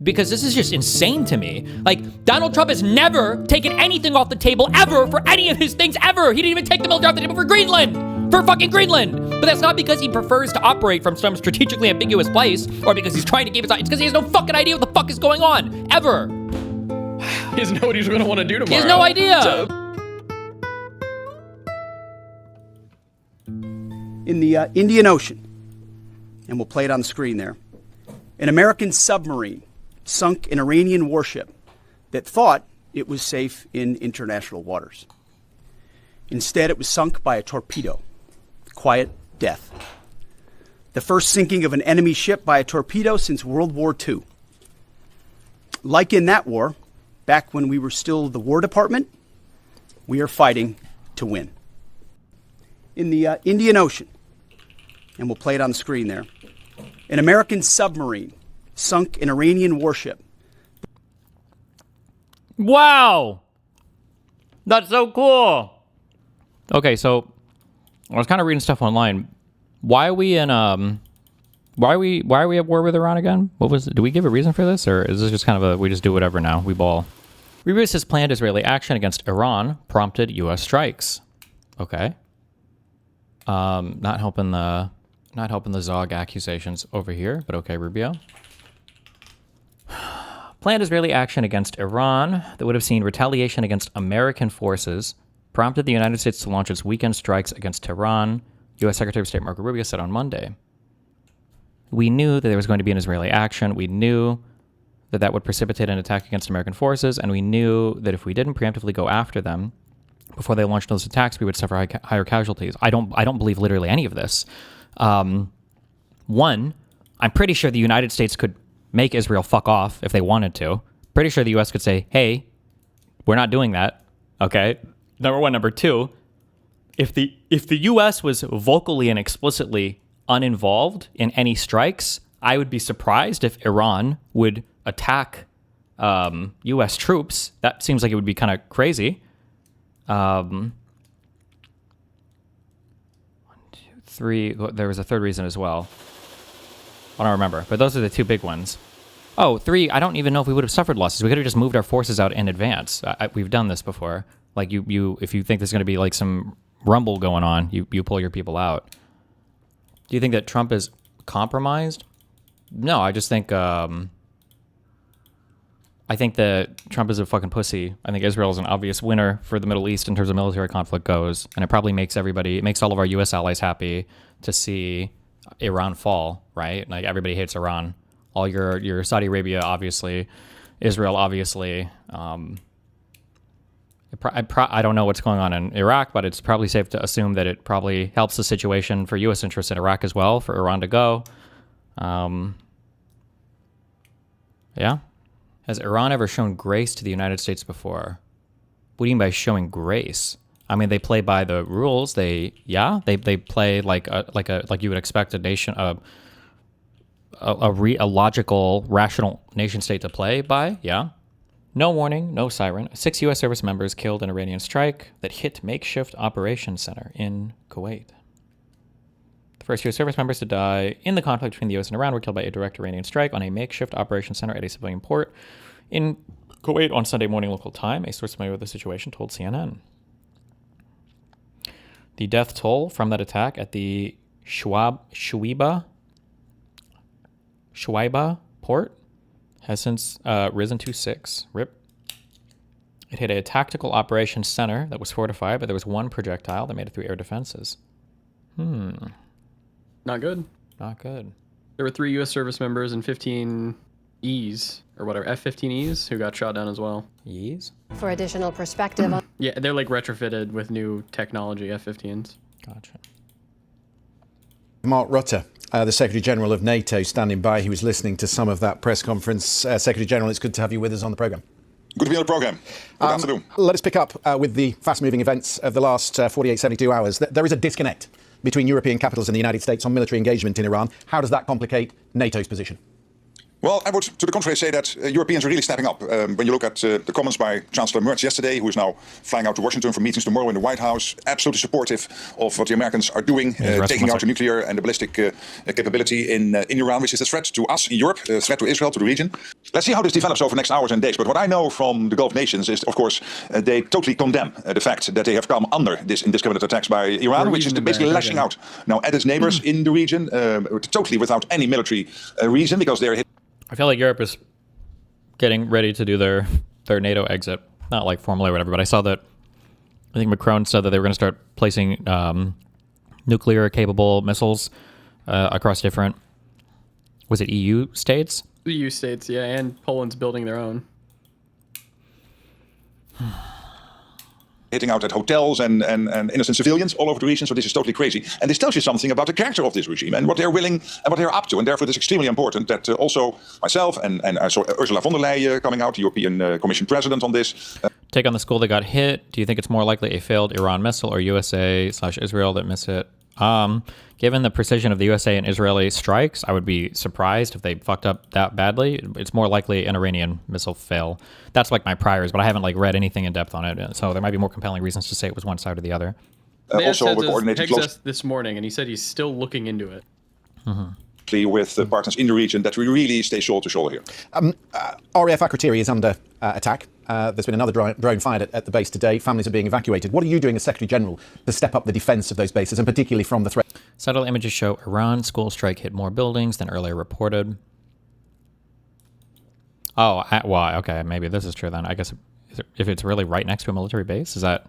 because this is just insane to me. Like, Donald Trump has never taken anything off the table ever for any of his things ever. He didn't even take the military off the table for Greenland, for fucking Greenland. But that's not because he prefers to operate from some strategically ambiguous place or because he's trying to keep his eye. It's because he has no fucking idea what the fuck is going on, ever. He doesn't know what he's going to want to do tomorrow. He has no idea. In the Indian Ocean, and we'll play it on the screen there, an American submarine sunk an Iranian warship that thought it was safe in international waters. Instead, it was sunk by a torpedo. Quiet death. The first sinking of an enemy ship by a torpedo since World War II. Like in that war, back when we were still the War Department, we are fighting to win. In the Indian Ocean, and we'll play it on the screen there, an American submarine sunk an Iranian warship. Wow. That's so cool. Okay, so I was kind of reading stuff online. Why are we in why are we at war with Iran again? What was it? Do we give a reason for this, or is this just kind of we just do whatever now? We ball. Rubio says planned Israeli action against Iran prompted U.S. strikes. Okay. Not helping the Zog accusations over here, but okay, Rubio. Planned Israeli action against Iran that would have seen retaliation against American forces prompted the United States to launch its weekend strikes against Tehran, U.S. Secretary of State Marco Rubio said on Monday. We knew that there was going to be an Israeli action. We knew that that would precipitate an attack against American forces, and we knew that if we didn't preemptively go after them before they launched those attacks, we would suffer higher casualties. I don't believe literally any of this. One, I'm pretty sure the United States could make Israel fuck off if they wanted to. Pretty sure the U.S. could say, hey, we're not doing that. Okay? Number one. Number two, if the U.S. was vocally and explicitly uninvolved in any strikes, I would be surprised if Iran would attack U.S. troops. That seems like it would be kind of crazy. 1, 2, 3. There was a third reason as well. I don't remember, but those are the two big ones. Oh, 3, I don't even know if we would have suffered losses. We could have just moved our forces out in advance. We've done this before. Like, if you think there's going to be like some rumble going on, you pull your people out. Do you think that Trump is compromised? No, I just think I think that Trump is a fucking pussy. I think Israel is an obvious winner for the Middle East in terms of military conflict goes, and it probably makes all of our U.S. allies happy to see Iran fall, right? Like, everybody hates Iran. All your Saudi Arabia, obviously, Israel, obviously. I don't know what's going on in Iraq, but it's probably safe to assume that it probably helps the situation for U.S. interests in Iraq as well, for Iran to go. Yeah. Has Iran ever shown grace to the United States before? What do you mean by showing grace? I mean, they play by the rules. They play like you would expect a nation, a logical, rational nation state to play by. Yeah. No warning, no siren. 6 U.S. service members killed in Iranian strike that hit makeshift operations center in Kuwait. The first U.S. service members to die in the conflict between the U.S. and Iran were killed by a direct Iranian strike on a makeshift operations center at a civilian port in Kuwait on Sunday morning local time. A source familiar with the situation told CNN. The death toll from that attack at the Shuaiba port has since risen to 6. RIP. It hit a tactical operations center that was fortified, but there was one projectile that made it through air defenses. Not good. Not good. There were 3 U.S. service members and 15 E's, or whatever, F-15Es, who got shot down as well. E's? For additional perspective on... Yeah, they're like retrofitted with new technology, F-15s. Gotcha. Mark Rutte, the Secretary General of NATO, standing by. He was listening to some of that press conference. Secretary General, it's good to have you with us on the programme. Good to be on the programme. Good afternoon. Let us pick up with the fast-moving events of the last 48, 72 hours. There is a disconnect between European capitals and the United States on military engagement in Iran. How does that complicate NATO's position? Well, I would, to the contrary, say that Europeans are really stepping up. When you look at the comments by Chancellor Merz yesterday, who is now flying out to Washington for meetings tomorrow in the White House, absolutely supportive of what the Americans are doing, taking out the nuclear and the ballistic capability in Iran, which is a threat to us in Europe, a threat to Israel, to the region. Let's see how this develops over the next hours and days. But what I know from the Gulf nations is, of course, they totally condemn the fact that they have come under this indiscriminate attacks by Iran, which is basically lashing out now at its neighbors in the region, totally without any military reason, because they're hit. I feel like Europe is getting ready to do their NATO exit. Not like formally or whatever, but I saw that, I think Macron said that they were going to start placing nuclear-capable missiles across different, was it EU states? EU states, yeah, and Poland's building their own. Hitting out at hotels and innocent civilians all over the region. So this is totally crazy. And this tells you something about the character of this regime and what they're willing and what they're up to. And therefore, it's extremely important that also myself and I saw Ursula von der Leyen coming out, the European Commission president, on this. Take on the school that got hit. Do you think it's more likely a failed Iran missile or USA/Israel that missed it? Given the precision of the USA and Israeli strikes, I would be surprised if they fucked up that badly. It's more likely an Iranian missile fail. That's like my priors, but I haven't like read anything in depth on it. So there might be more compelling reasons to say it was one side or the other. Also, we're coordinating closely this morning, and he said he's still looking into it. with partners in the region that we really stay shoulder to shoulder here. RAF Akrotiri is under attack. There's been another drone fired at the base today. Families are being evacuated. What are you doing as Secretary General to step up the defence of those bases, and particularly from the threat? Satellite images show Iran school strike hit more buildings than earlier reported. Oh, well, okay, maybe this is true then. I guess if it's really right next to a military base, is that...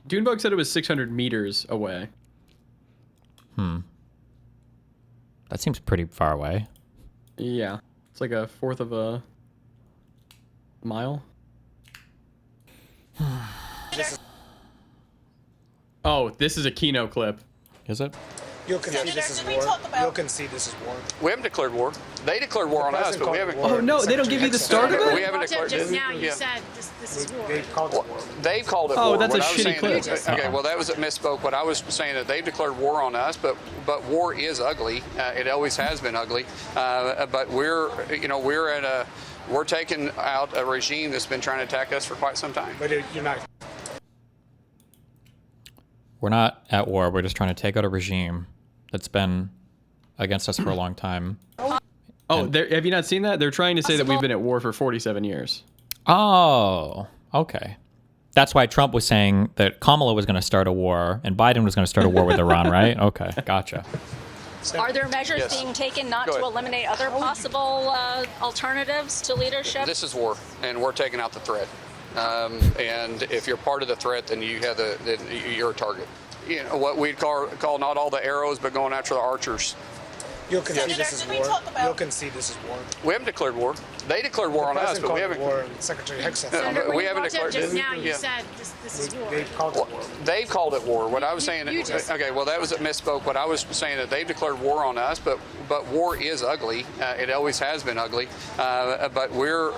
Dunebug said it was 600 meters away. That seems pretty far away. Yeah, it's like a fourth of a mile. Oh, this is a Kino clip. Is it? You'll concede this is war. You'll concede this is war. We haven't declared war. They declared war on us, but we haven't. Oh no, they don't give you the start of it? We haven't declared. Just now you said this is war. They've called it war. They've called it Oh, war. that's What a I was shitty saying clip. okay, well, that was a misspoke. What I was saying that they've declared war on us, but war is ugly. It always has been ugly. But we're taking out a regime that's been trying to attack us for quite some time. But you're not. We're not at war. We're just trying to take out a regime that's been against us for a long time. Oh, have you not seen that? They're trying to say that we've been at war for 47 years. Oh, okay. That's why Trump was saying that Kamala was going to start a war and Biden was going to start a war with Iran, right? Okay, gotcha. Are there measures Yes. being taken not Go to ahead. eliminate other possible alternatives to leadership? This is war, and we're taking out the threat. And if you're part of the threat, then you're a target. You know what we'd call not all the arrows, but going after the archers. You'll concede this is war. You'll concede this is war. We haven't declared war. They declared war on us, but we haven't. War. Secretary Hicks said Senator, we when you haven't walked up declared. just now, you Yeah. said this is war. They've called it war. They've called it war. What I was saying. You just- Okay, well that was a misspoke. What I was saying that they've declared war on us, but war is ugly. It always has been ugly. But we're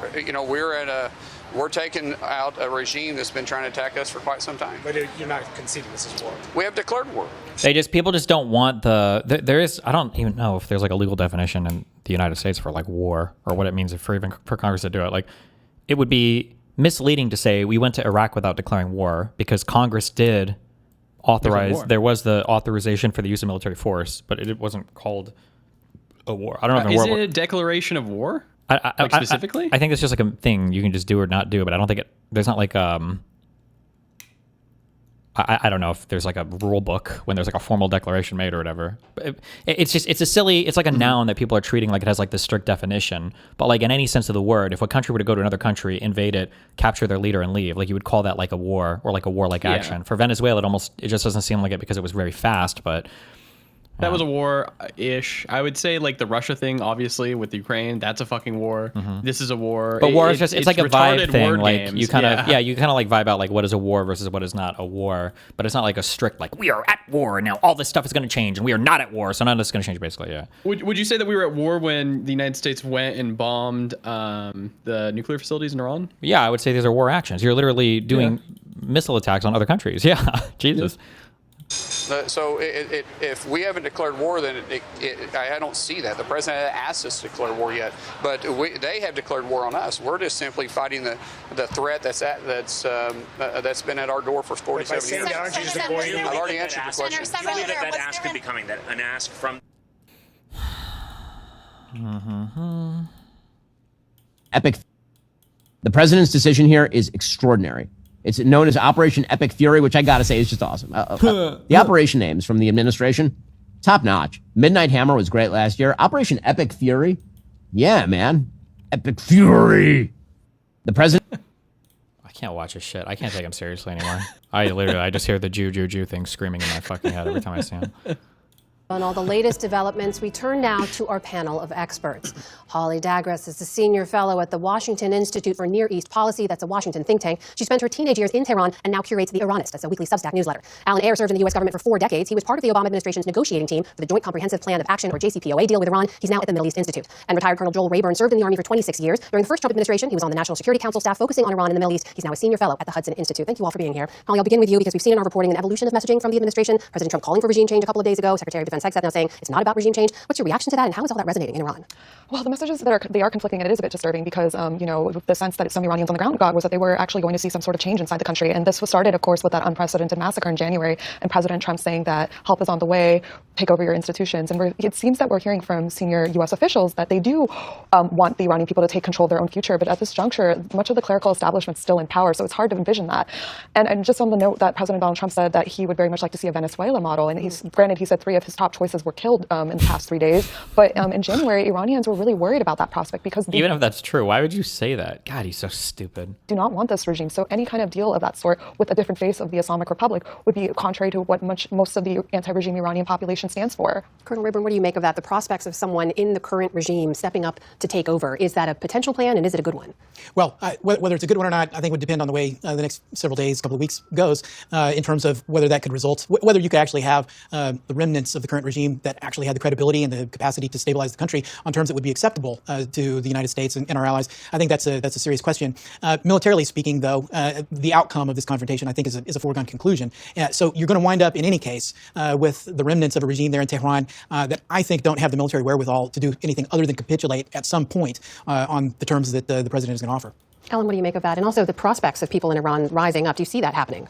taking out a regime that's been trying to attack us for quite some time. But you're not conceding this is war. We have declared war. People just don't want there is, I don't even know if there's like a legal definition in the United States for like war or what it means for Congress to do it. Like it would be misleading to say we went to Iraq without declaring war because Congress did authorize, there was the authorization for the use of military force, but it wasn't called a war. I don't know if Is it a declaration of war? Specifically? I think it's just like a thing you can just do or not do, but I don't think there's not like I don't know if there's like a rule book when there's like a formal declaration made or whatever. But it's like a noun that people are treating like it has like this strict definition. But like in any sense of the word, if a country were to go to another country, invade it, capture their leader and leave, like you would call that like a war or like a warlike action. For Venezuela, it just doesn't seem like it because it was very fast, but That was a war-ish. I would say like the Russia thing, obviously, with Ukraine, that's a fucking war. This is a war. But war is just, it's like a vibe thing. word Like games. you kind of like vibe out like what is a war versus what is not a war. But it's not like a strict like we are at war and now all this stuff is going to change and we are not at war. So none of this is going to change basically, yeah. Would you say that we were at war when the United States went and bombed the nuclear facilities in Iran? Yeah, I would say these are war actions. You're literally doing missile attacks on other countries. Yeah, Jesus. So if we haven't declared war, then I don't see that. The president hasn't asked us to declare war yet, but they have declared war on us. We're just simply fighting the threat that's been at our door for 47 years. I've already answered the question. Surely that ask could be coming, an ask from... Epic. The president's decision here is extraordinary. It's known as Operation Epic Fury, which I gotta say is just awesome. The operation names from the administration, top notch. Midnight Hammer was great last year. Operation Epic Fury, yeah, man. Epic Fury. The president. I can't watch his shit. I can't take him seriously anymore. I just hear the Jew thing screaming in my fucking head every time I see him. On all the latest developments, we turn now to our panel of experts. Holly Dagras is a senior fellow at the Washington Institute for Near East Policy. That's a Washington think tank. She spent her teenage years in Tehran and now curates The Iranist. That's a weekly Substack newsletter. Alan Ayer served in the U.S. government for 4 decades. He was part of the Obama administration's negotiating team for the Joint Comprehensive Plan of Action, or JCPOA, deal with Iran. He's now at the Middle East Institute. And retired Colonel Joel Rayburn served in the Army for 26 years. During the first Trump administration, he was on the National Security Council staff focusing on Iran and the Middle East. He's now a senior fellow at the Hudson Institute. Thank you all for being here. Holly, I'll begin with you because we've seen in our reporting an evolution of messaging from the administration. President Trump calling for regime change a couple of days ago. Secretary of Defense Hegseth now saying it's not about regime change. What's your reaction to that, and how is all that resonating in Iran? Well, the messages that are conflicting, and it is a bit disturbing because, the sense that some Iranians on the ground got was that they were actually going to see some sort of change inside the country. And this was started, of course, with that unprecedented massacre in January, and President Trump saying that help is on the way, take over your institutions. And it seems that we're hearing from senior U.S. officials that they do want the Iranian people to take control of their own future. But at this juncture, much of the clerical establishment is still in power, so it's hard to envision that. And just on the note that President Donald Trump said that he would very much like to see a Venezuela model, and he said 3 of his top choices were killed in the past 3 days. But in January, Iranians were really worried about that prospect because even if that's true, why would you say that? God, he's so stupid. Do not want this regime. So any kind of deal of that sort with a different face of the Islamic Republic would be contrary to what most of the anti-regime Iranian population stands for. Colonel Rayburn, what do you make of that? The prospects of someone in the current regime stepping up to take over. Is that a potential plan, and is it a good one? Well, whether it's a good one or not, I think would depend on the way the next several days, couple of weeks goes, in terms of whether that could result, whether you could actually have the remnants of the current regime that actually had the credibility and the capacity to stabilize the country on terms that would be acceptable to the United States and our allies. I think that's a serious question. Militarily speaking, though, the outcome of this confrontation, I think, is a foregone conclusion. So you're going to wind up, in any case, with the remnants of a regime there in Tehran that I think don't have the military wherewithal to do anything other than capitulate at some point on the terms that the president is going to offer. Ellen, what do you make of that? And also the prospects of people in Iran rising up. Do you see that happening?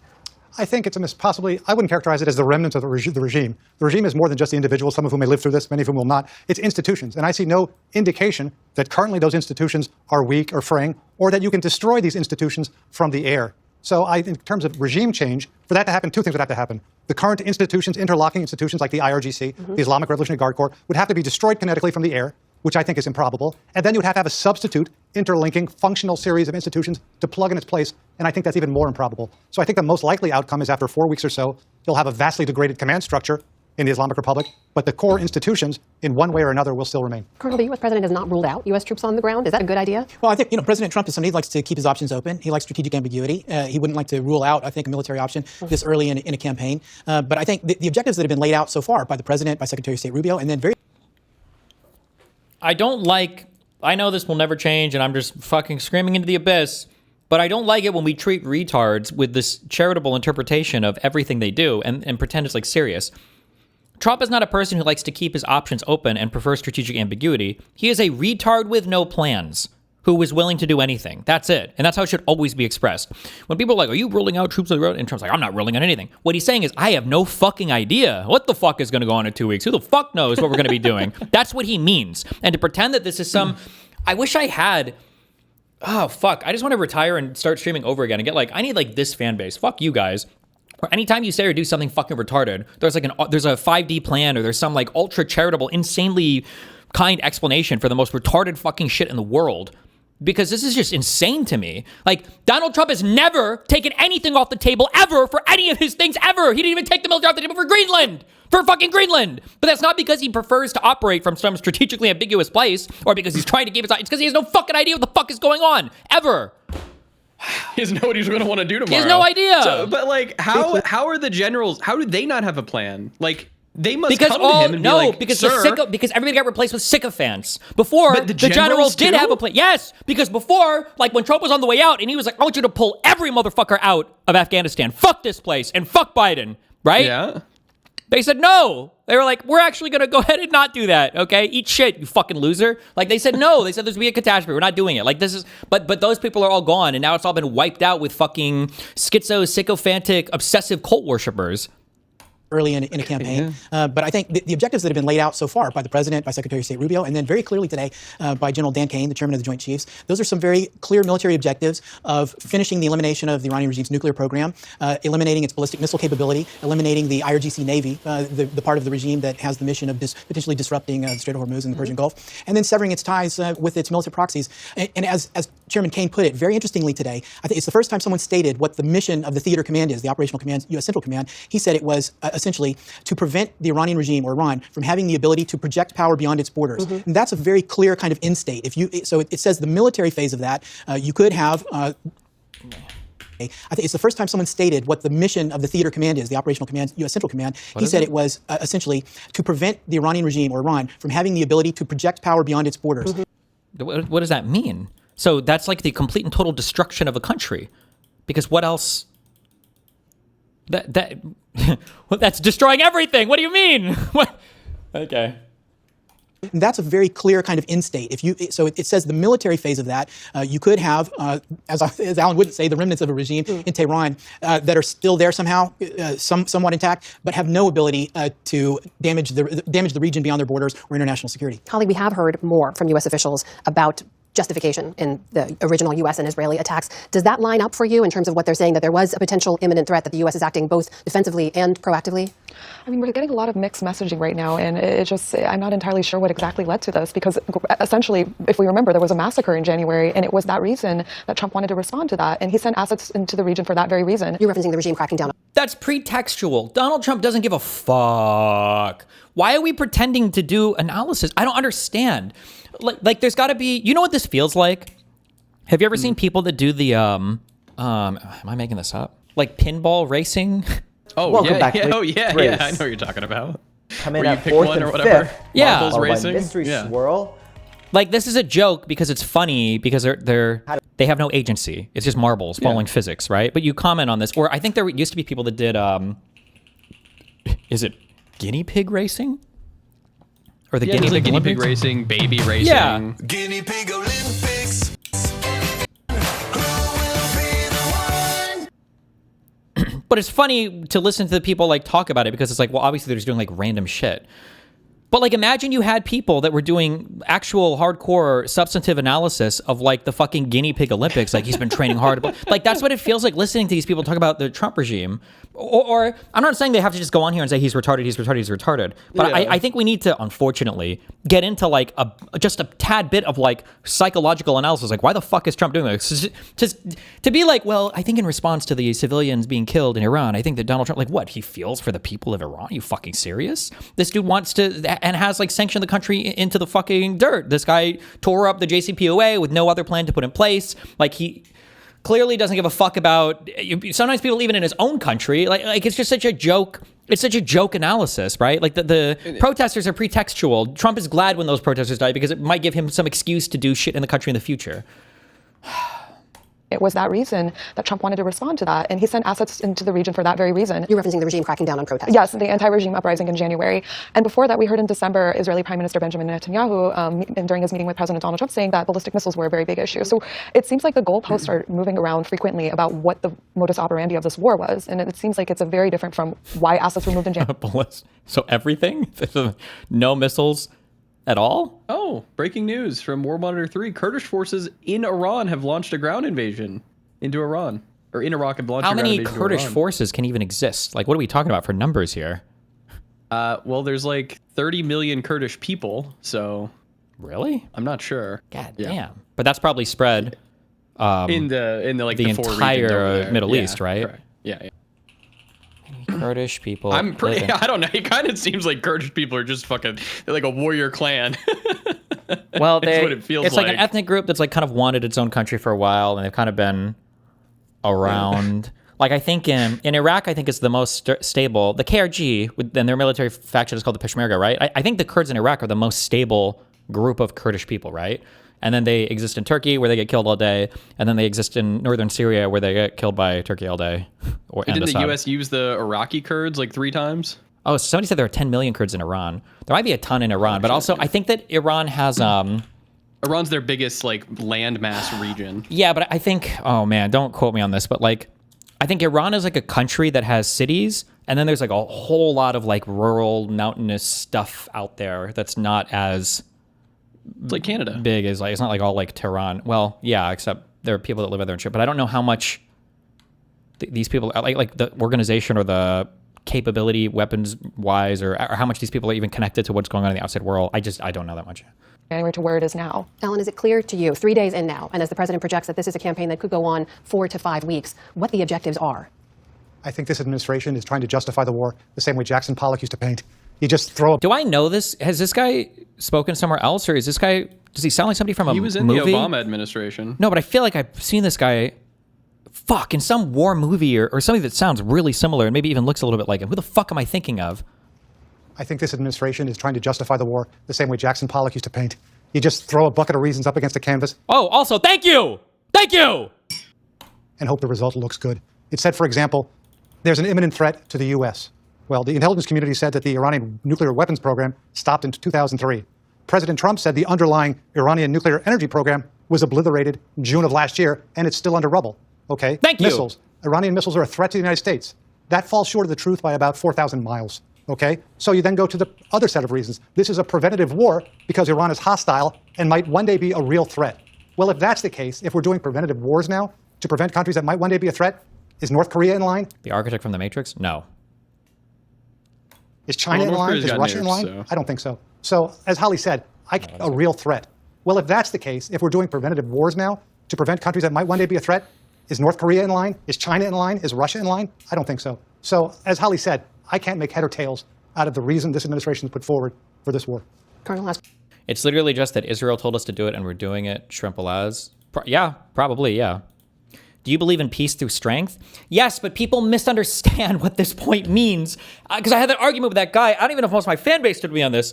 I think it's possibly, I wouldn't characterize it as the remnants of the regime. The regime is more than just the individuals, some of whom may live through this, many of whom will not. It's institutions. And I see no indication that currently those institutions are weak or fraying, or that you can destroy these institutions from the air. So in terms of regime change, for that to happen, 2 things would have to happen. The current institutions, interlocking institutions like the IRGC, the Islamic Revolutionary Guard Corps, would have to be destroyed kinetically from the air, which I think is improbable. And then you would have to have a substitute, interlinking, functional series of institutions to plug in its place. And I think that's even more improbable. So I think the most likely outcome is after 4 weeks or so, you'll have a vastly degraded command structure in the Islamic Republic, but the core institutions, in one way or another, will still remain. Colonel, the U.S. president has not ruled out U.S. troops on the ground. Is that a good idea? Well, I think, President Trump is somebody who likes to keep his options open. He likes strategic ambiguity. He wouldn't like to rule out, I think, a military option this early in a campaign. But I think the objectives that have been laid out so far by the president, by Secretary of State Rubio, and then I know this will never change, and I'm just fucking screaming into the abyss, but I don't like it when we treat retards with this charitable interpretation of everything they do and pretend it's like serious. Trump is not a person who likes to keep his options open and prefers strategic ambiguity. He is a retard with no plans who is willing to do anything. That's it. And that's how it should always be expressed. When people are like, are you ruling out troops on the road? And Trump's like, I'm not ruling out anything. What he's saying is, I have no fucking idea what the fuck is going to go on in 2 weeks. Who the fuck knows what we're going to be doing? That's what he means. And to pretend that this is I wish I had, oh fuck, I just want to retire and start streaming over again and get I need this fan base. Fuck you guys. Or anytime you say or do something fucking retarded, there's there's a 5D plan or there's some ultra charitable, insanely kind explanation for the most retarded fucking shit in the world. Because this is just insane to me. Donald Trump has never taken anything off the table ever for any of his things ever. He didn't even take the military off the table for Greenland. For fucking Greenland. But that's not because he prefers to operate from some strategically ambiguous place or because he's trying to keep his... It's because he has no fucking idea what the fuck is going on. Ever. He doesn't know what he's going to want to do tomorrow. He has no idea. So, but how are the generals... How do they not have a plan? They must come to him and be because sir. Because everybody got replaced with sycophants. Before, the generals did too? have a plan. Yes, because before, when Trump was on the way out and he was like, I want you to pull every motherfucker out of Afghanistan. Fuck this place and fuck Biden, right? Yeah. They said no. They were like, we're actually going to go ahead and not do that, okay? Eat shit, you fucking loser. They said no. They said there's going to be a catastrophe. We're not doing it. This is... But those people are all gone, and now it's all been wiped out with fucking sycophantic, obsessive cult worshippers. early in a campaign. But I think the objectives that have been laid out so far by the president, by Secretary of State Rubio, and then very clearly today by General Dan Kane, the chairman of the Joint Chiefs, those are some very clear military objectives of finishing the elimination of the Iranian regime's nuclear program, eliminating its ballistic missile capability, eliminating the IRGC Navy, the part of the regime that has the mission of potentially disrupting the Strait of Hormuz and the Persian Gulf, and then severing its ties with its military proxies. And as Chairman Kane put it very interestingly today, I think it's the first time someone stated what the mission of the theater command is, the operational command, U.S. Central Command. He said it was essentially to prevent the Iranian regime or Iran from having the ability to project power beyond its borders. And that's a very clear kind of end state. So it says the military phase of that, you could have I think it's the first time someone stated what the mission of the theater command is, the operational command, U.S. Central Command. He said it was essentially to prevent the Iranian regime or Iran from having the ability to project power beyond its borders. What does that mean? So that's like the complete and total destruction of a country. Because what else? Well, that's destroying everything. What do you mean? What? Okay. And that's a very clear kind of end state. So it says the military phase of that, you could have, as Alan would say, the remnants of a regime in Tehran that are still there somehow, somewhat intact, but have no ability to damage the region beyond their borders or international security. Holly, we have heard more from U.S. officials about justification in the original U.S. and Israeli attacks. Does that line up for you in terms of what they're saying, that there was a potential imminent threat, that the U.S. is acting both defensively and proactively? I mean, we're getting a lot of mixed messaging right now, and I'm not entirely sure what exactly led to this, because essentially, if we remember, there was a massacre in January, and it was that reason that Trump wanted to respond to that, and he sent assets into the region for that very reason. You're referencing the regime cracking down. That's pretextual. Donald Trump doesn't give a fuck. Why are we pretending to do analysis? I don't understand. Like there's got to be, you know what this feels like? Have you ever seen people that do the, am I making this up? Like pinball racing? Oh, Welcome back. Yeah. Oh, yeah. Race. Yeah, I know what you're talking about. Come in Where you at pick fourth one and or whatever. fifth. Yeah. Marbles racing. Mystery swirl. Like this is a joke because it's funny because they have no agency. It's just marbles following physics, right? But you comment on this, or I think there used to be people that did, is it guinea pig racing? Or the guinea pig Guinea Pig racing, baby racing. Yeah. Guinea Pig Olympics. But it's funny to listen to the people like talk about it because it's like, well, obviously they're just doing like random shit. But like, imagine you had people that were doing actual hardcore substantive analysis of like the fucking Guinea Pig Olympics. Like he's been training hard. Like that's what it feels like listening to these people talk about the Trump regime. Or I'm not saying they have to just go on here and say he's retarded, he's retarded, he's retarded. But I think we need to, unfortunately, get into like just a tad bit of like psychological analysis. Like why the fuck is Trump doing this? Just to be like, well, I think in response to the civilians being killed in Iran, I think that Donald Trump, like what? He feels for the people of Iran? Are you fucking serious? This dude wants to, and has like sanctioned the country into the fucking dirt. This guy tore up the JCPOA with no other plan to put in place. Like he clearly doesn't give a fuck about, sometimes people even in his own country, like it's just such a joke. It's such a joke analysis, right? Like the protesters are pretextual. Trump is glad when those protesters die because it might give him some excuse to do shit in the country in the future. It was that reason that Trump wanted to respond to that, and he sent assets into the region for that very reason. You're referencing the regime cracking down on protests. Yes, the anti-regime uprising in January. And before that, we heard in December, Israeli Prime Minister Benjamin Netanyahu, during his meeting with President Donald Trump, saying that ballistic missiles were a very big issue. So it seems like the goalposts are moving around frequently about what the modus operandi of this war was, and it seems like it's a very different from why assets were moved in January. So everything? No missiles at all? Oh, breaking news from War Monitor 3. Kurdish forces in Iran have launched a ground invasion into Iran. Or in Iraq have launched a ground invasion. How many Kurdish forces can even exist? Like, what are we talking about for numbers here? Well, there's like 30 million Kurdish people, so... Really? I'm not sure. God damn. But that's probably spread... in the like the entire Middle East, right? Correct. Yeah. Kurdish people. I'm pretty. I don't know. It kind of seems like Kurdish people are just fucking. They're like a warrior clan. Well, that's what it feels it's like an ethnic group that's like kind of wanted its own country for a while, and they've kind of been around. Like I think in Iraq, I think it's the most stable. The KRG, and their military faction is called the Peshmerga, right? I think the Kurds in Iraq are the most stable group of Kurdish people, right? And then they exist in Turkey where they get killed all day. And then they exist in northern Syria where they get killed by Turkey all day. Didn't the U.S. use the Iraqi Kurds like 3 times? Oh, somebody said there are 10 million Kurds in Iran. There might be a ton in Iran, but also I think that Iran has... Iran's their biggest like landmass region. Yeah, but I think... Oh man, don't quote me on this, but like... I think Iran is like a country that has cities And then there's like a whole lot of like rural mountainous stuff out there that's not as it's like Canada big as like, it's not like all like Tehran. Well, yeah, except there are people that live there and shit. But I don't know how much these people like the organization or the capability weapons wise or how much these people are even connected to what's going on in the outside world. I don't know that much. January to where it is now. Ellen, is it clear to you, 3 days in now, and as the president projects that this is a campaign that could go on 4 to 5 weeks, what the objectives are? I think this administration is trying to justify the war the same way Jackson Pollock used to paint. You just throw a... Do I know this? Has this guy spoken somewhere else, or is this guy, does he sound like somebody from a movie? He was in the Obama administration. No, but I feel like I've seen this guy in some war movie or something that sounds really similar and maybe even looks a little bit like him. Who the fuck am I thinking of? I think this administration is trying to justify the war the same way Jackson Pollock used to paint. You just throw a bucket of reasons up against a canvas. Oh, also, thank you! Thank you! And hope the result looks good. It said, for example, there's an imminent threat to the U.S. Well, the intelligence community said that the Iranian nuclear weapons program stopped in 2003. President Trump said the underlying Iranian nuclear energy program was obliterated in June of last year, and it's still under rubble. Okay? Thank you. Missiles. Iranian missiles are a threat to the United States. That falls short of the truth by about 4,000 miles. Okay? So you then go to the other set of reasons. This is a preventative war because Iran is hostile and might one day be a real threat. Well, if that's the case, if we're doing preventative wars now to prevent countries that might one day be a threat, is North Korea in line? The architect from The Matrix? No. Is China in line? Is Russia in line? So. I don't think so. So, as Holly said, a real threat. Well, if that's the case, if we're doing preventative wars now to prevent countries that might one day be a threat, is North Korea in line? Is China in line? Is Russia in line? I don't think so. So, as Holly said, I can't make head or tails out of the reason this administration has put forward for this war. Colonel, it's literally just that Israel told us to do it and we're doing it. Shrimp-a-laz. Yeah, probably, yeah. Do you believe in peace through strength? Yes, but people misunderstand what this point means. Because I had that argument with that guy. I don't even know if most of my fan base stood with me on this.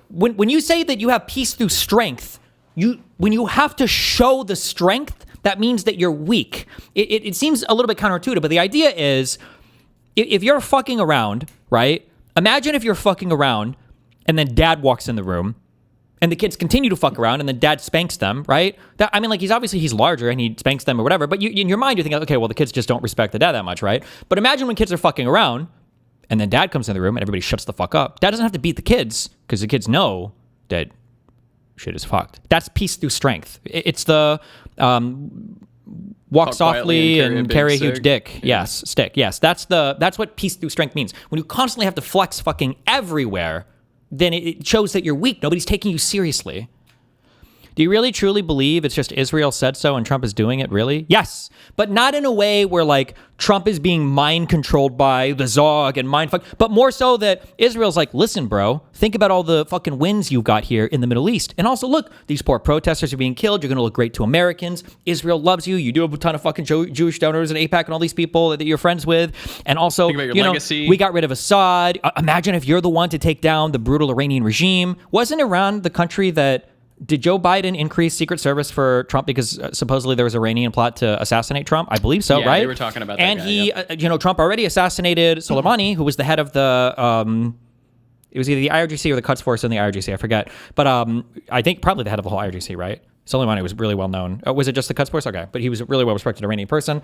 When you say that you have peace through strength, when you have to show the strength, that means that you're weak. It seems a little bit counterintuitive, but the idea is, if you're fucking around, right? Imagine if you're fucking around and then dad walks in the room and the kids continue to fuck around and then dad spanks them, right? He's larger and he spanks them or whatever, but in your mind you're thinking, okay, well, the kids just don't respect the dad that much, right? But imagine when kids are fucking around and then dad comes in the room and everybody shuts the fuck up. Dad doesn't have to beat the kids because the kids know that shit is fucked. That's peace through strength. It's the walk softly and carry a huge dick. Yeah. Yes, stick. Yes, that's what peace through strength means. When you constantly have to flex fucking everywhere, then it shows that you're weak. Nobody's taking you seriously. Do you really truly believe it's just Israel said so and Trump is doing it, really? Yes, but not in a way where like Trump is being mind controlled by the Zog and mindfuck, but more so that Israel's like, listen, bro, think about all the fucking wins you've got here in the Middle East. And also, look, these poor protesters are being killed. You're going to look great to Americans. Israel loves you. You do have a ton of fucking Jewish donors in AIPAC and all these people that you're friends with. And also, we got rid of Assad. Imagine if you're the one to take down the brutal Iranian regime. Wasn't Iran the country that... Did Joe Biden increase Secret Service for Trump because supposedly there was an Iranian plot to assassinate Trump? I believe so, right? Yeah, they were talking about that. And Trump already assassinated Soleimani, who was the head of the, it was either the IRGC or the Quds Force in the IRGC, I forget. But I think probably the head of the whole IRGC, right? Soleimani was really well known. Was it just the Quds Force? Okay, but he was a really well respected Iranian person.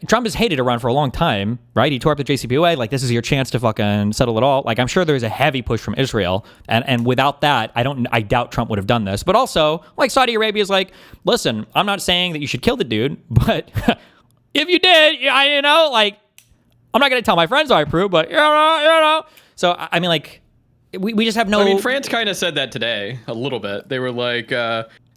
Trump has hated Iran for a long time, right? He tore up the JCPOA. Like, this is your chance to fucking settle it all. Like, I'm sure there's a heavy push from Israel. And without that, I doubt Trump would have done this. But also, like, Saudi Arabia is like, listen, I'm not saying that you should kill the dude, but if you did, I'm not going to tell my friends I approve, but, So, I mean, like, we just have no... I mean, France kind of said that today, a little bit. They were like,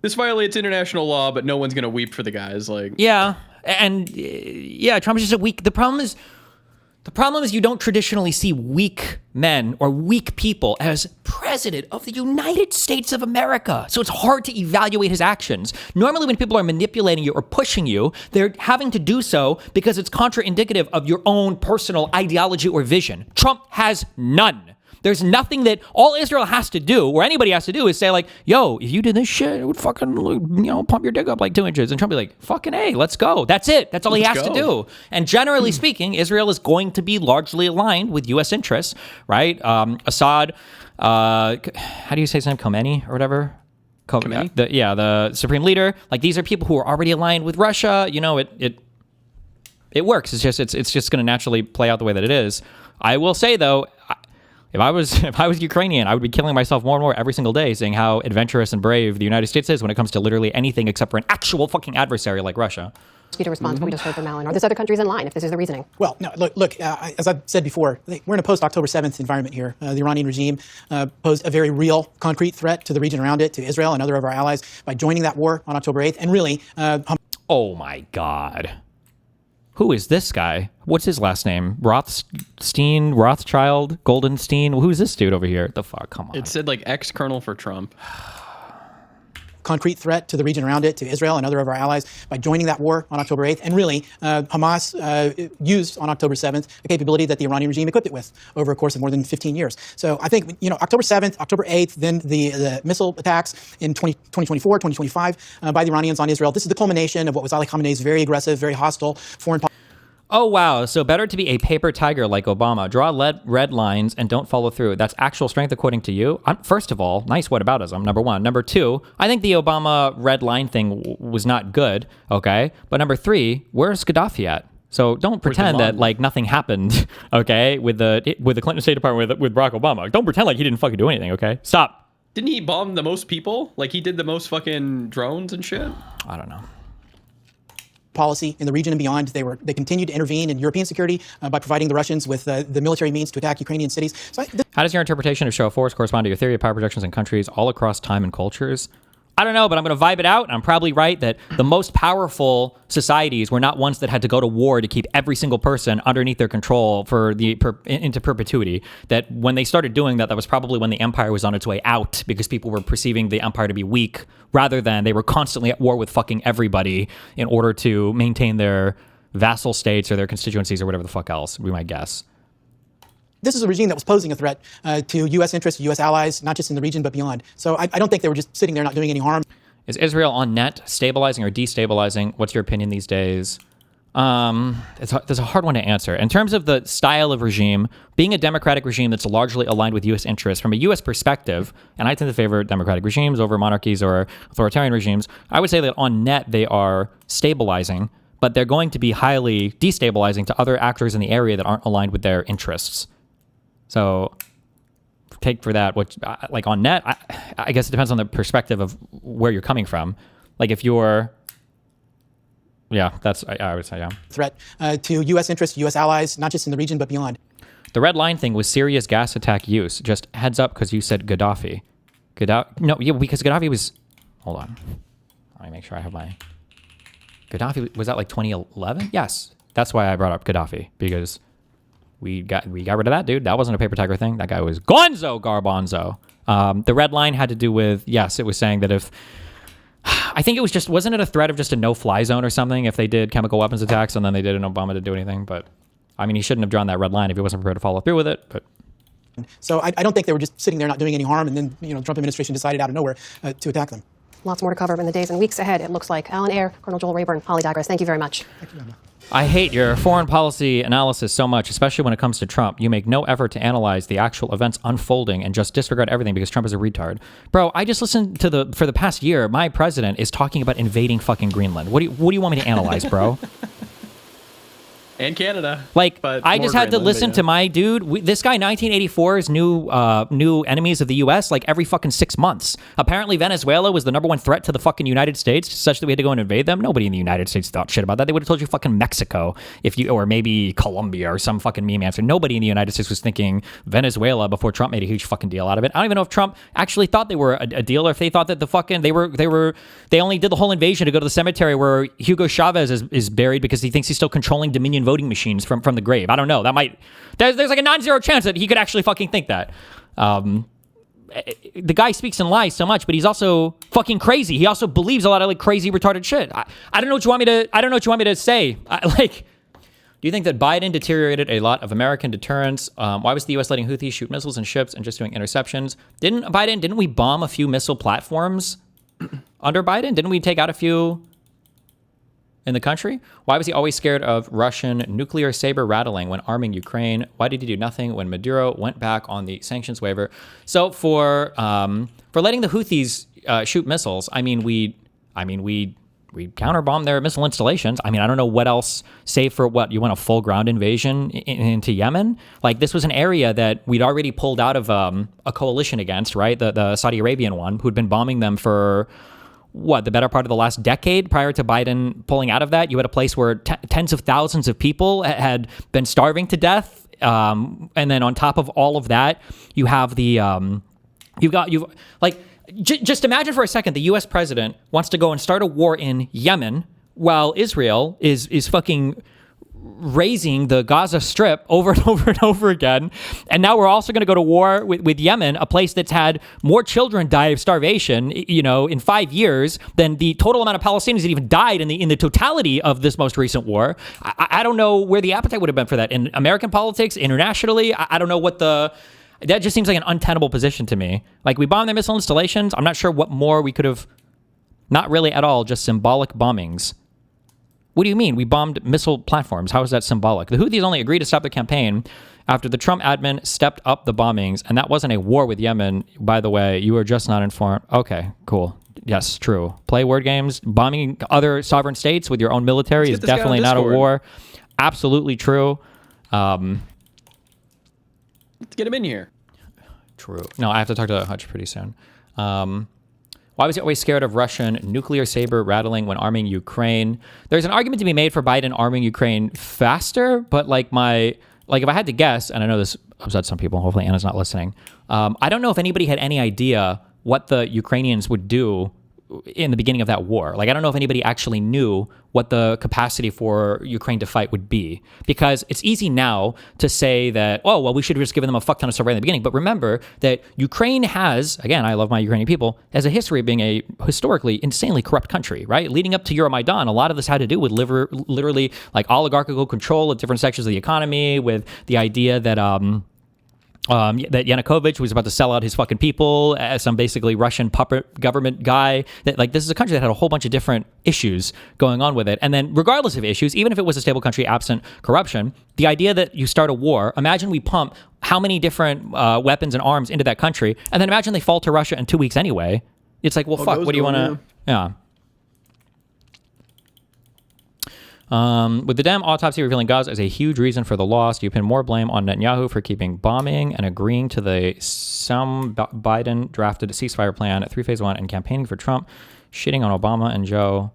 this violates international law, but no one's going to weep for the guys. Like, yeah. And Trump is just a weak. The problem is you don't traditionally see weak men or weak people as president of the United States of America. So it's hard to evaluate his actions. Normally when people are manipulating you or pushing you, they're having to do so because it's contraindicative of your own personal ideology or vision. Trump has none. There's nothing that all Israel has to do, or anybody has to do, is say like, yo, if you did this shit, it would fucking, pump your dick up like 2 inches. And Trump would be like, fucking A, let's go. That's it. That's all he has to do. And generally speaking, Israel is going to be largely aligned with U.S. interests, right? Assad, how do you say his name? Khomeini or whatever? Khomeini? The supreme leader. Like, these are people who are already aligned with Russia. It It works. It's just going to naturally play out the way that it is. I will say though, if I was Ukrainian, I would be killing myself more and more every single day, saying how adventurous and brave the United States is when it comes to literally anything except for an actual fucking adversary like Russia. To respond to what we just heard from Alan. Are there other countries in line if this is the reasoning? Well, no, look as I've said before, we're in a post-October 7th environment here. The Iranian regime posed a very real, concrete threat to the region around it, to Israel and other of our allies, by joining that war on October 8th. And really... oh, my God. Who is this guy? What's his last name? Rothstein? Rothschild? Goldenstein? Who's this dude over here? The fuck? Come on. It said like ex-colonel for Trump. Concrete threat to the region around it, to Israel and other of our allies, by joining that war on October 8th. And really, Hamas used on October 7th a capability that the Iranian regime equipped it with over a course of more than 15 years. So I think, October 7th, October 8th, then the missile attacks in 2024, 2025 by the Iranians on Israel. This is the culmination of what was Ali Khamenei's very aggressive, very hostile foreign policy. Oh, wow. So better to be a paper tiger like Obama. Draw red lines and don't follow through. That's actual strength according to you? First of all, nice whataboutism, number one. Number two, I think the Obama red line thing was not good, okay? But number three, where's Gaddafi at? So don't pretend that like nothing happened, okay, with the Clinton State Department with Barack Obama. Don't pretend like he didn't fucking do anything, okay? Stop. Didn't he bomb the most people? Like he did the most fucking drones and shit? I don't know. Policy in the region and beyond. They continued to intervene in European security by providing the Russians with the military means to attack Ukrainian cities. So how does your interpretation of show of force correspond to your theory of power projections in countries all across time and cultures? I don't know, but I'm going to vibe it out. And I'm probably right that the most powerful societies were not ones that had to go to war to keep every single person underneath their control into perpetuity. That when they started doing that, that was probably when the empire was on its way out because people were perceiving the empire to be weak rather than they were constantly at war with fucking everybody in order to maintain their vassal states or their constituencies or whatever the fuck else, we might guess. This is a regime that was posing a threat to U.S. interests, U.S. allies, not just in the region, but beyond. So I don't think they were just sitting there not doing any harm. Is Israel on net stabilizing or destabilizing? What's your opinion these days? There's a hard one to answer. In terms of the style of regime, being a democratic regime that's largely aligned with U.S. interests, from a U.S. perspective, and I tend to favor democratic regimes over monarchies or authoritarian regimes, I would say that on net they are stabilizing, but they're going to be highly destabilizing to other actors in the area that aren't aligned with their interests. So take for that, which like on net, I guess it depends on the perspective of where you're coming from. Like if you're, yeah, that's, I would say, yeah. Threat to U.S. interests, U.S. allies, not just in the region, but beyond. The red line thing was Syria's gas attack use. Just heads up because you said Gaddafi. No, yeah, because Gaddafi was, hold on. Let me make sure I have my, Gaddafi, was that like 2011? Yes. That's why I brought up Gaddafi, because we got rid of that dude. That wasn't a paper tiger thing. That guy was gonzo garbanzo. The red line had to do with, yes, it was saying that if, I think it was just, wasn't it a threat of just a no-fly zone or something if they did chemical weapons attacks and then they didn't Obama to do anything? But I mean, he shouldn't have drawn that red line if he wasn't prepared to follow through with it. But so I don't think they were just sitting there not doing any harm, and then the Trump administration decided out of nowhere to attack them. Lots more to cover in the days and weeks ahead, it looks like. Alan Ayer, Colonel Joel Rayburn, Holly Dagras, thank you very much. Thank you, Emma. I hate your foreign policy analysis so much, especially when it comes to Trump. You make no effort to analyze the actual events unfolding and just disregard everything because Trump is a retard. Bro, I just listened to for the past year, my president is talking about invading fucking Greenland. What do you want me to analyze, bro? And Canada. Like, I just had to listen to my dude. This guy, 1984's new enemies of the U.S. like every fucking 6 months. Apparently, Venezuela was the #1 threat to the fucking United States, such that we had to go and invade them. Nobody in the United States thought shit about that. They would have told you fucking Mexico, or maybe Colombia or some fucking meme answer. Nobody in the United States was thinking Venezuela before Trump made a huge fucking deal out of it. I don't even know if Trump actually thought they were a deal, or if they thought that the fucking they only did the whole invasion to go to the cemetery where Hugo Chavez is buried because he thinks he's still controlling Dominion voting machines from the grave. I don't know. That might there's like a non-zero chance that he could actually fucking think that. The guy speaks and lies so much, but he's also fucking crazy. He also believes a lot of like crazy retarded shit. I don't know what you want me to say. Do you think that Biden deteriorated a lot of American deterrence? Why was the U.S. letting Houthis shoot missiles and ships and just doing interceptions? Didn't we bomb a few missile platforms under Biden? Didn't we take out a few in the country? Why was he always scared of Russian nuclear saber rattling when arming Ukraine? Why did he do nothing when Maduro went back on the sanctions waiver? So for letting the Houthis shoot missiles, I mean we we counterbombed their missile installations. I mean, I don't know what else, save for what, you want a full ground invasion into Yemen? Like, this was an area that we'd already pulled out of a coalition against, right? The Saudi Arabian one, who'd been bombing them for, what, the better part of the last decade prior to Biden pulling out of that. You had a place where tens of thousands of people had been starving to death. And then on top of all of that, you have the, just imagine for a second the U.S. president wants to go and start a war in Yemen while Israel is fucking raising the Gaza Strip over and over and over again. And now we're also going to go to war with Yemen, a place that's had more children die of starvation, in 5 years than the total amount of Palestinians that even died in the totality of this most recent war. I don't know where the appetite would have been for that in American politics, internationally. I don't know what that just seems like an untenable position to me. Like, we bombed their missile installations. I'm not sure what more we could have, not really at all, just symbolic bombings. What do you mean? We bombed missile platforms. How is that symbolic? The Houthis only agreed to stop the campaign after the Trump admin stepped up the bombings, and that wasn't a war with Yemen. By the way, you were just not informed. Okay, cool. Yes, true. Play word games. Bombing other sovereign states with your own military is definitely not a war. Absolutely true. Let's get him in here. True. No, I have to talk to Hutch pretty soon. Why was he always scared of Russian nuclear saber rattling when arming Ukraine? There's an argument to be made for Biden arming Ukraine faster, but if I had to guess, and I know this upsets some people, hopefully Anna's not listening, I don't know if anybody had any idea what the Ukrainians would do in the beginning of that war. I don't know if anybody actually knew what the capacity for Ukraine to fight would be, because it's easy now to say that, oh, well, we should have just given them a fuck ton of stuff right in the beginning. But remember that Ukraine has, again, I love my Ukrainian people, has a history of being a historically insanely corrupt country, right? Leading up to Euromaidan, a lot of this had to do with literally oligarchical control of different sections of the economy, with the idea that that Yanukovych was about to sell out his fucking people as some basically Russian puppet government guy. That this is a country that had a whole bunch of different issues going on with it. And then regardless of issues, even if it was a stable country absent corruption, the idea that you start a war, imagine we pump how many different weapons and arms into that country, and then imagine they fall to Russia in 2 weeks anyway. It's like, well, fuck, what do you want to... Yeah. With the damn autopsy revealing Gaza as a huge reason for the loss, you pin more blame on Netanyahu for keeping bombing and agreeing to the Biden drafted ceasefire plan at 3-phase 1 and campaigning for Trump, shitting on Obama and Joe.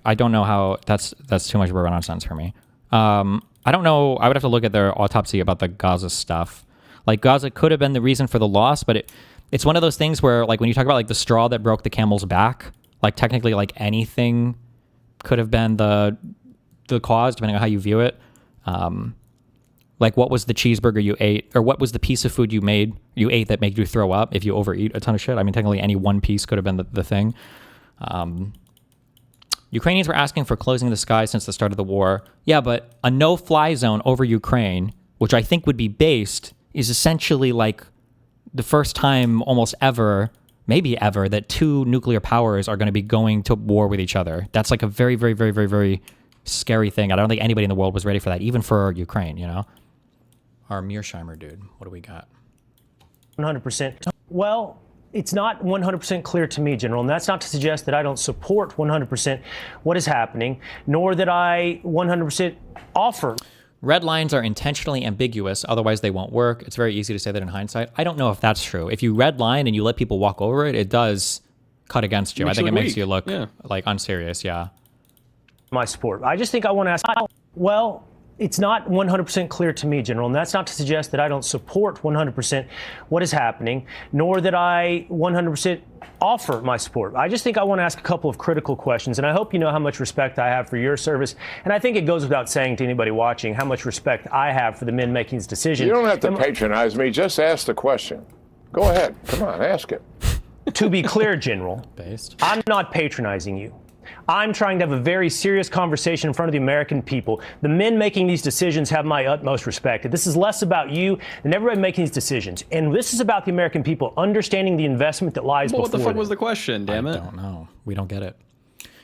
I don't know how that's too much of a nonsense for me. I don't know. I would have to look at their autopsy about the Gaza stuff. Gaza could have been the reason for the loss, but it's one of those things where when you talk about the straw that broke the camel's back, technically anything could have been the cause, depending on how you view it. What was the cheeseburger you ate, or what was the piece of food you ate that made you throw up if you overeat a ton of shit? I mean, technically any one piece could have been the thing. Ukrainians were asking for closing the sky since the start of the war. Yeah, but a no-fly zone over Ukraine, which I think would be based, is essentially the first time almost ever, maybe ever, that two nuclear powers are going to be going to war with each other. That's a very, very, very, very, very scary thing. I don't think anybody in the world was ready for that, even for Ukraine, Our Mearsheimer dude, what do we got? 100%. Well, it's not 100% clear to me, General, and that's not to suggest that I don't support 100% what is happening, nor that I 100% offer. Red lines are intentionally ambiguous, otherwise they won't work. It's very easy to say that in hindsight. I don't know if that's true. If you red line and you let people walk over it, it does cut against you. I think it makes you look unserious, yeah. My support. I just think I want to ask, well, it's not 100% clear to me, General, and that's not to suggest that I don't support 100% what is happening, nor that I 100% offer my support. I just think I want to ask a couple of critical questions, and I hope you know how much respect I have for your service, and I think it goes without saying to anybody watching how much respect I have for the men making this decision. You don't have to patronize me, just ask the question. Go ahead, come on, ask it. To be clear, General, I'm not patronizing you. I'm trying to have a very serious conversation in front of the American people. The men making these decisions have my utmost respect. This is less about you than everybody making these decisions. And this is about the American people understanding the investment that lies before them. What the fuck was the question, damn it? I don't know. We don't get it.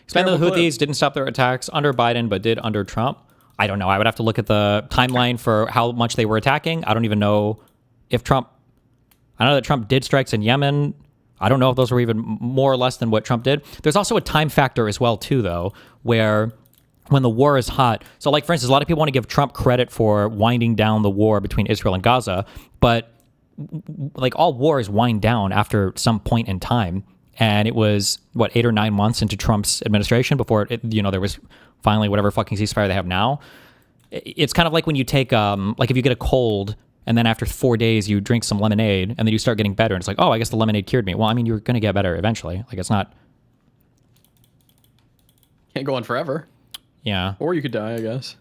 Explain the Houthis didn't stop their attacks under Biden, but did under Trump. I don't know. I would have to look at the timeline for how much they were attacking. I don't even know if Trump... I know that Trump did strikes in Yemen. I don't know if those were even more or less than what Trump did. There's also a time factor as well, too, though, where when the war is hot. So, like, for instance, a lot of people want to give Trump credit for winding down the war between Israel and Gaza, but like all wars wind down after some point in time. And it was, 8 or 9 months into Trump's administration before, there was finally whatever fucking ceasefire they have now. It's kind of like when you take, like if you get a cold and then after 4 days you drink some lemonade and then you start getting better. And it's like, oh, I guess the lemonade cured me. Well, I mean, you're going to get better eventually. Like, it's not. Can't go on forever. Yeah. Or you could die, I guess.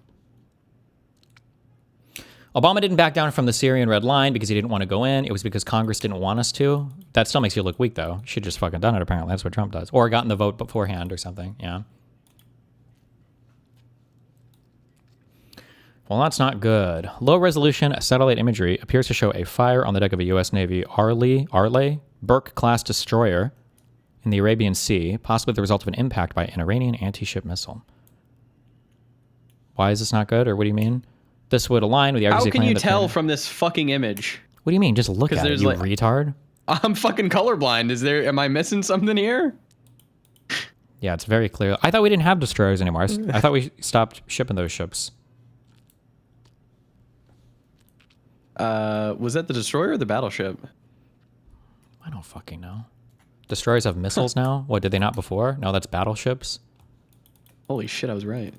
Obama didn't back down from the Syrian red line because he didn't want to go in. It was because Congress didn't want us to. That still makes you look weak, though. You should just fucking done it, apparently. That's what Trump does. Or gotten the vote beforehand or something. Yeah. Well, that's not good. Low-resolution satellite imagery appears to show a fire on the deck of a U.S. Navy Arleigh Burke-class destroyer in the Arabian Sea, possibly the result of an impact by an Iranian anti-ship missile. Why is this not good, or what do you mean? This would align with the How can you tell from this fucking image? What do you mean? Just look at it, you retard. I'm fucking colorblind. Am I missing something here? Yeah, it's very clear. I thought we didn't have destroyers anymore. I thought we stopped shipping those ships. Was that the destroyer or the battleship? I don't fucking know. Destroyers have missiles now? What, did they not before? No, that's battleships. Holy shit, I was right.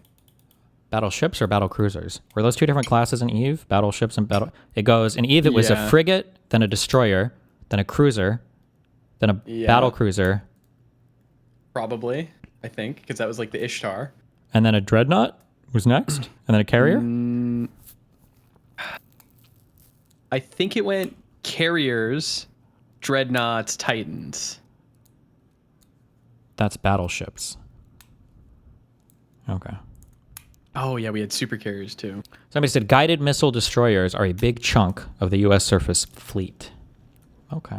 Battleships or battle cruisers? Were those two different classes in Eve? Battleships and battle... It goes, in Eve it was a frigate, then a destroyer, then a cruiser, then a battle cruiser. Probably, I think, because that was like the Ishtar. And then a dreadnought was next? And then a carrier? I think it went carriers, dreadnoughts, titans. That's battleships. Okay. Oh, yeah, we had super carriers, too. Somebody said guided missile destroyers are a big chunk of the U.S. surface fleet. Okay.